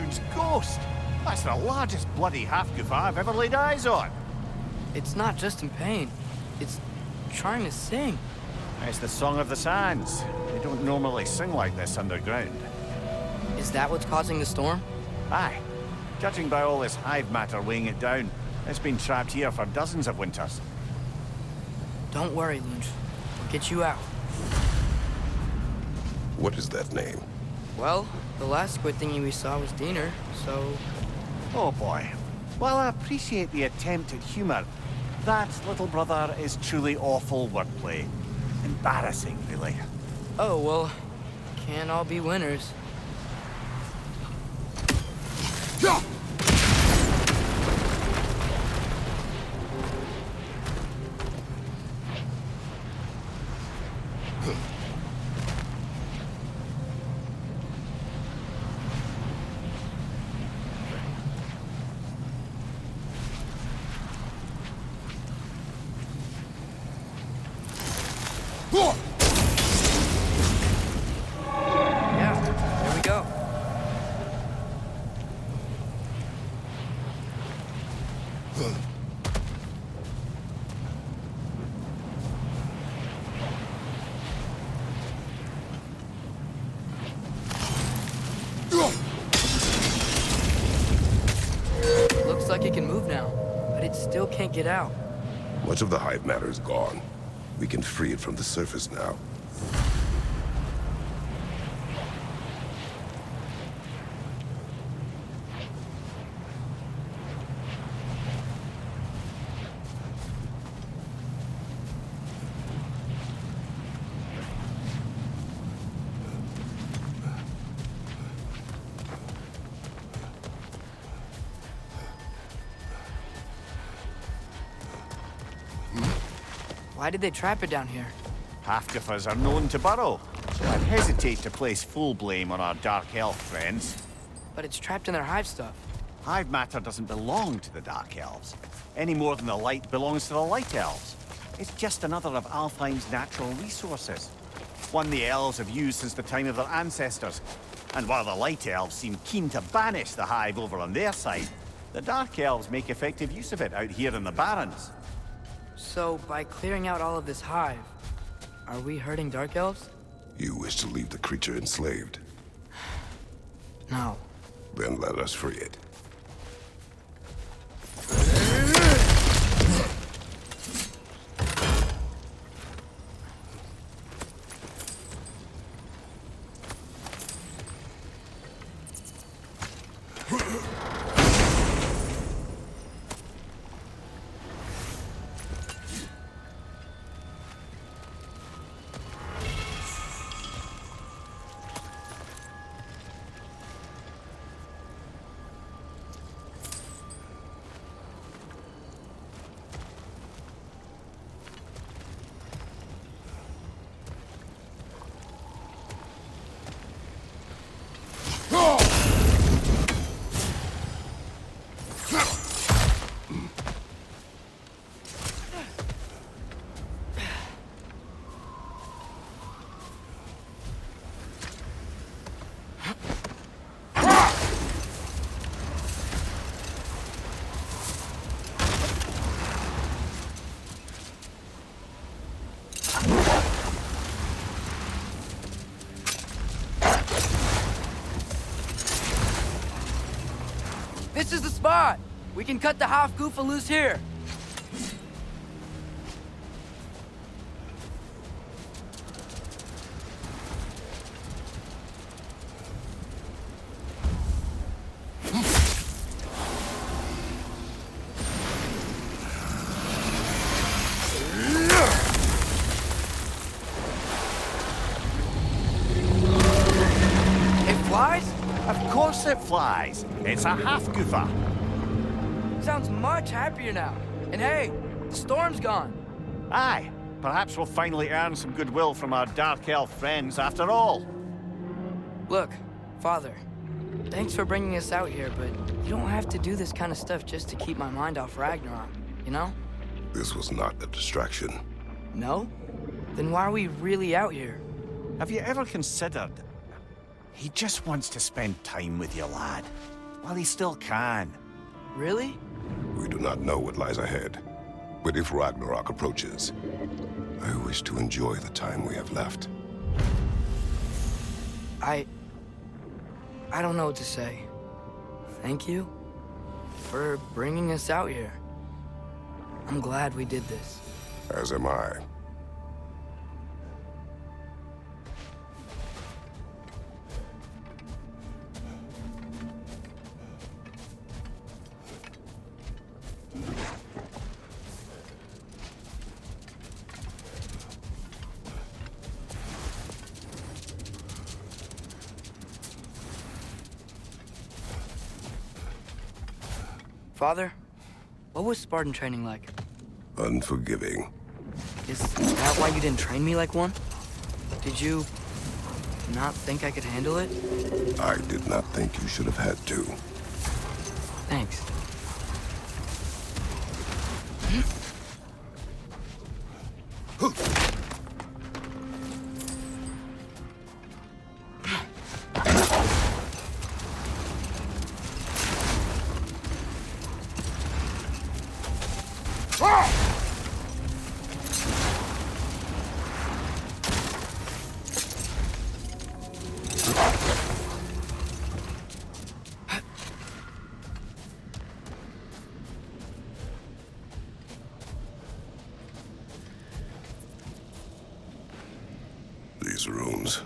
Odin's ghost! That's the largest bloody half-goof I've ever laid eyes on. It's not just in pain. It's trying to sing. It's the song of the sands. They don't normally sing like this underground. Is that what's causing the storm? Aye. Judging by all this hive matter weighing it down, it's been trapped here for dozens of winters. Don't worry, Lunch. We'll get you out. What is that name? Well, the last squid thingy we saw was Diener, so... Oh boy. While I appreciate the attempt at humor, that, little brother, is truly awful wordplay. Embarrassing, really. Oh, well, can't all be winners. Yeah, there we go. Looks like it can move now, but it still can't get out. Much of the hive matter is gone. We can free it from the surface now. Why did they trap it down here? Half-goofers are known to burrow, so I'd hesitate to place full blame on our dark elf friends. But it's trapped in their hive stuff. Hive matter doesn't belong to the dark elves, any more than the light belongs to the light elves. It's just another of Alfheim's natural resources. One the elves have used since the time of their ancestors. And while the light elves seem keen to banish the hive over on their side, the dark elves make effective use of it out here in the Barrens. So, by clearing out all of this hive, are we hurting Dark Elves? You wish to leave the creature enslaved? No. Then let us free it. This is the spot! We can cut the half-goofa loose here! Of course it flies. It's a half-goofa. Sounds much happier now. And hey, the storm's gone. Aye. Perhaps we'll finally earn some goodwill from our dark elf friends after all. Look, Father, thanks for bringing us out here, but you don't have to do this kind of stuff just to keep my mind off Ragnarok, you know? This was not a distraction. No? Then why are we really out here? Have you ever considered... He just wants to spend time with you, lad. While he still can. Really? We do not know what lies ahead. But if Ragnarok approaches, I wish to enjoy the time we have left. I don't know what to say. Thank you for bringing us out here. I'm glad we did this. As am I. Father, what was Spartan training like? Unforgiving. Is that why you didn't train me like one? Did you not think I could handle it? I did not think you should have had to. Thanks. These runes.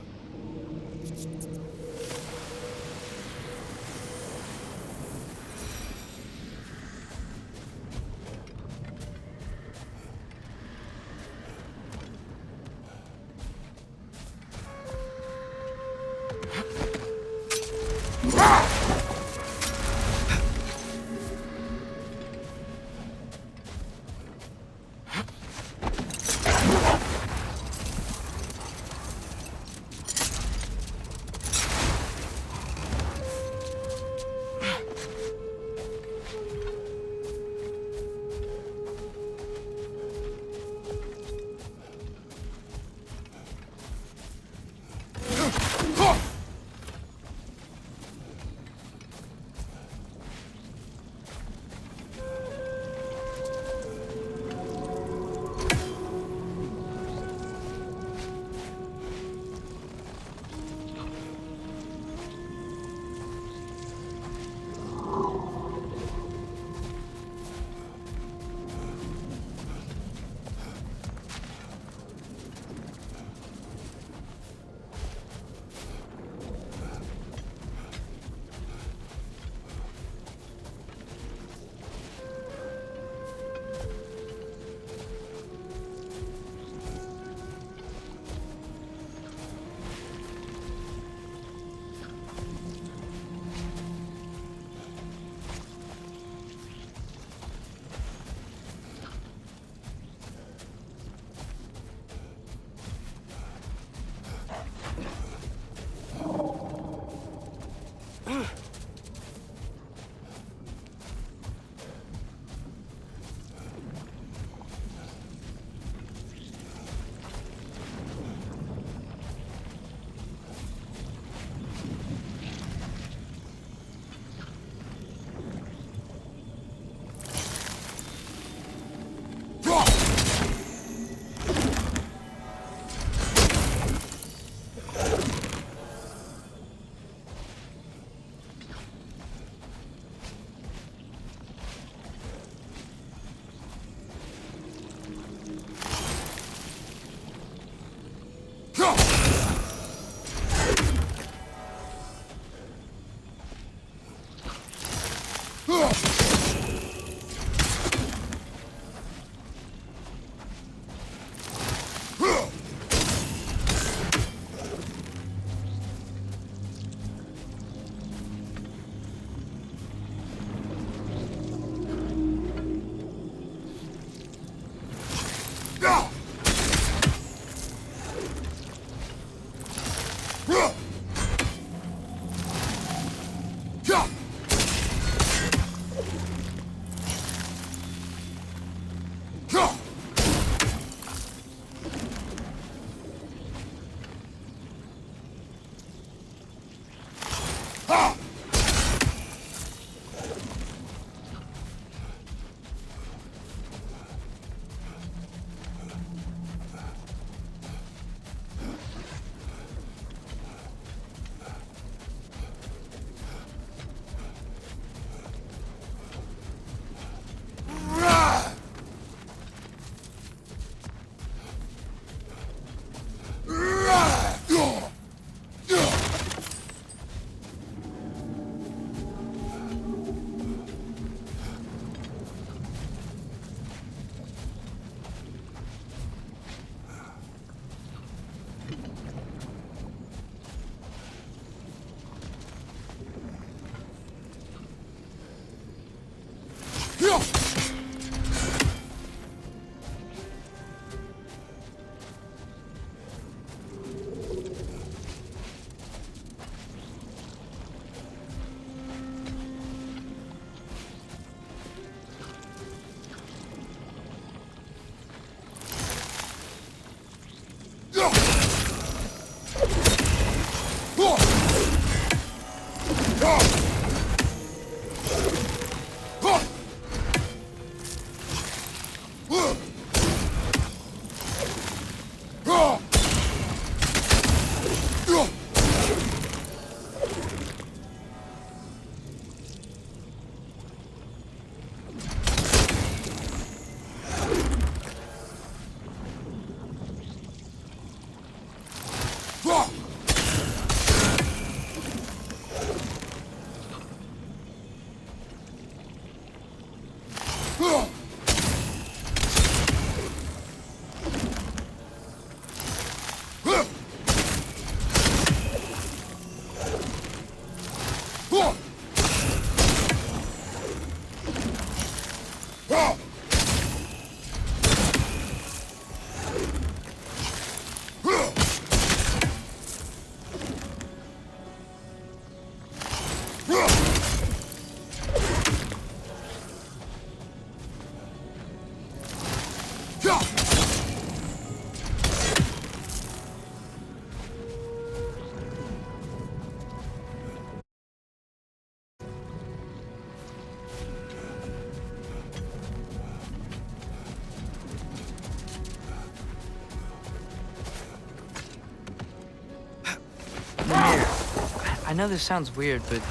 I know this sounds weird, but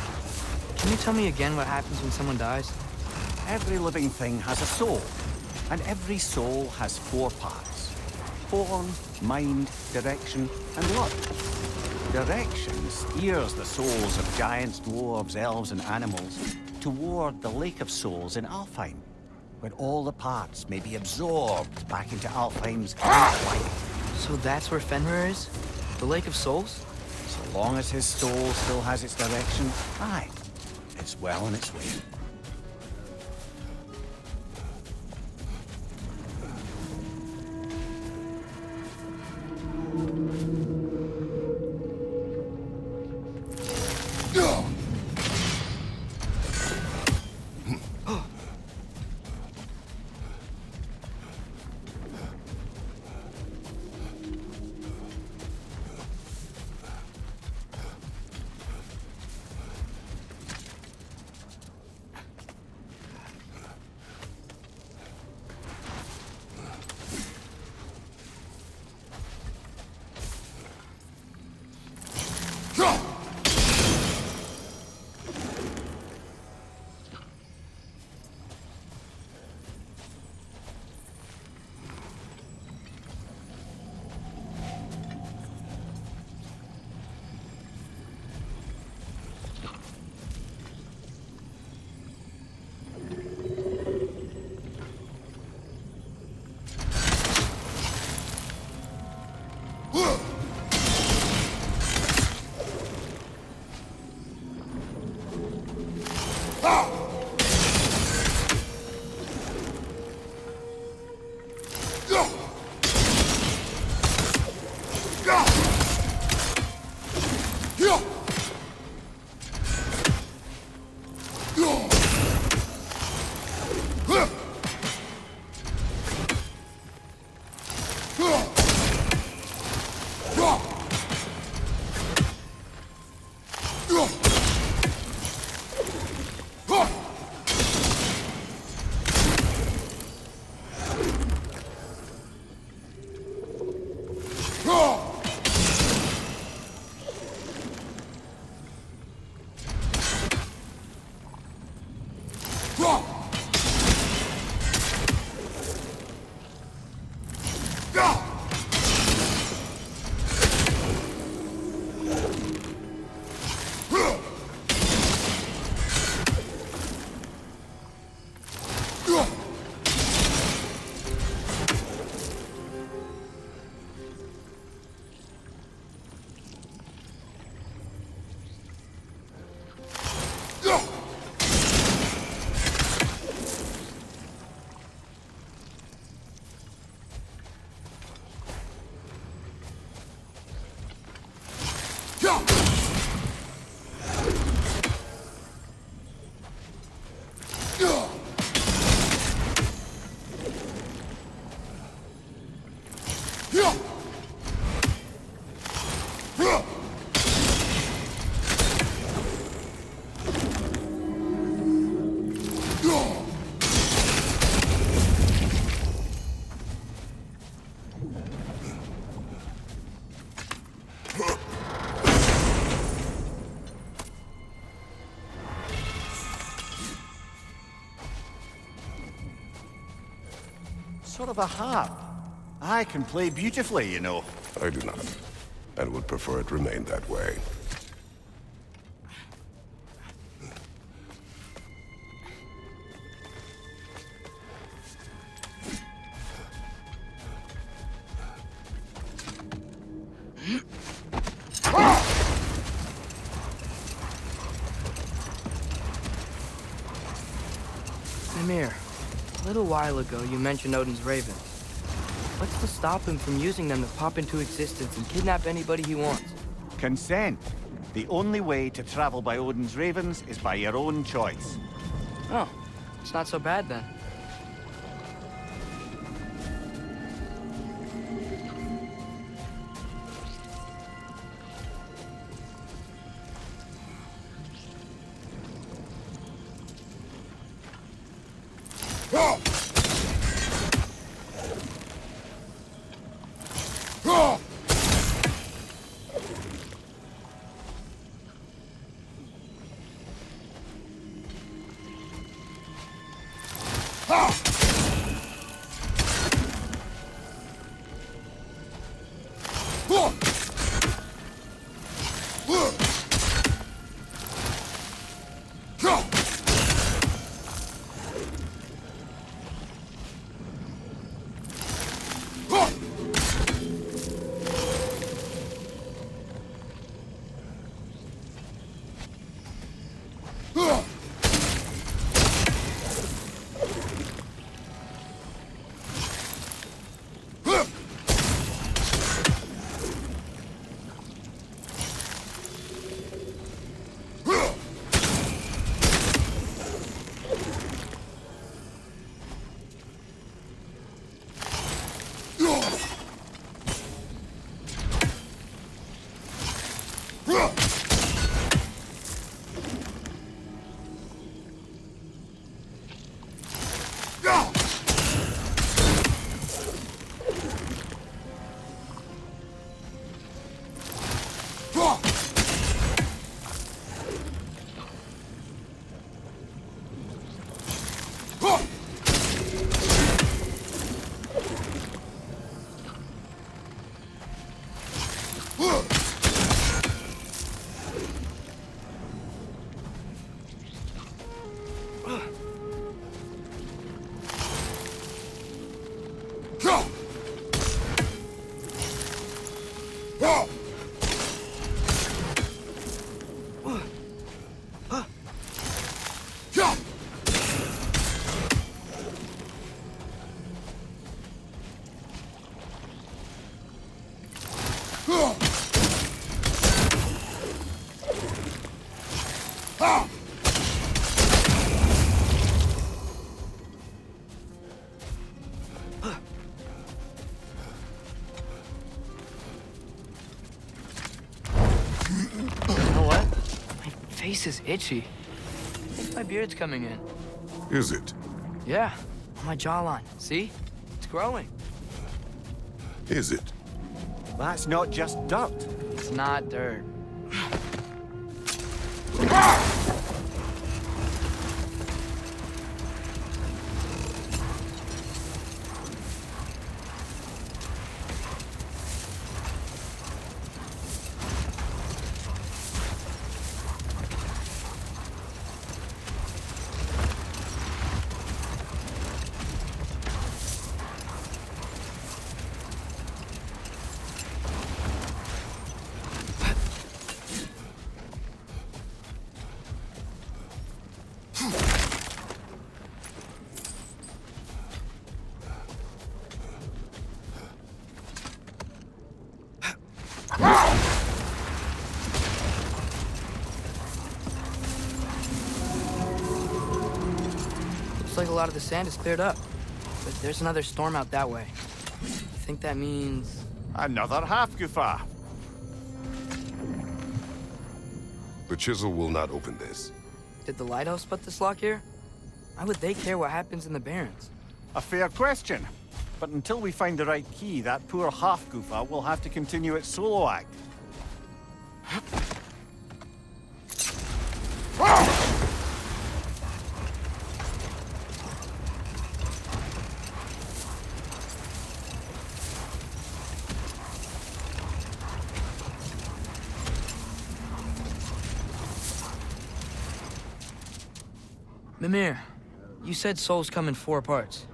can you tell me again what happens when someone dies? Every living thing has a soul, and every soul has 4 parts. Form, mind, direction, and luck. Direction steers the souls of giants, dwarves, elves, and animals toward the Lake of Souls in Alfheim, where all the parts may be absorbed back into Alfheim's great light. So that's where Fenrir is? The Lake of Souls? So long as his soul still has its direction, aye, it's well on its way. Sort of a harp. I can play beautifully, you know. I do not, and would prefer it remain that way. Mimir, a little while ago you mentioned Odin's ravens. What's to stop him from using them to pop into existence and kidnap anybody he wants? Consent. The only way to travel by Odin's ravens is by your own choice. Oh, it's not so bad then. Face is itchy. I think my beard's coming in. Is it? Yeah, on my jawline. See? It's growing. Is it? That's not just dirt. It's not dirt. Looks like a lot of the sand is cleared up, but there's another storm out that way. I think that means... Another half-goofa. The chisel will not open this. Did the lighthouse put this lock here? Why would they care what happens in the Barrens? A fair question. But until we find the right key, that poor half-goofa will have to continue its solo act. Mimir, you said souls come in 4 parts.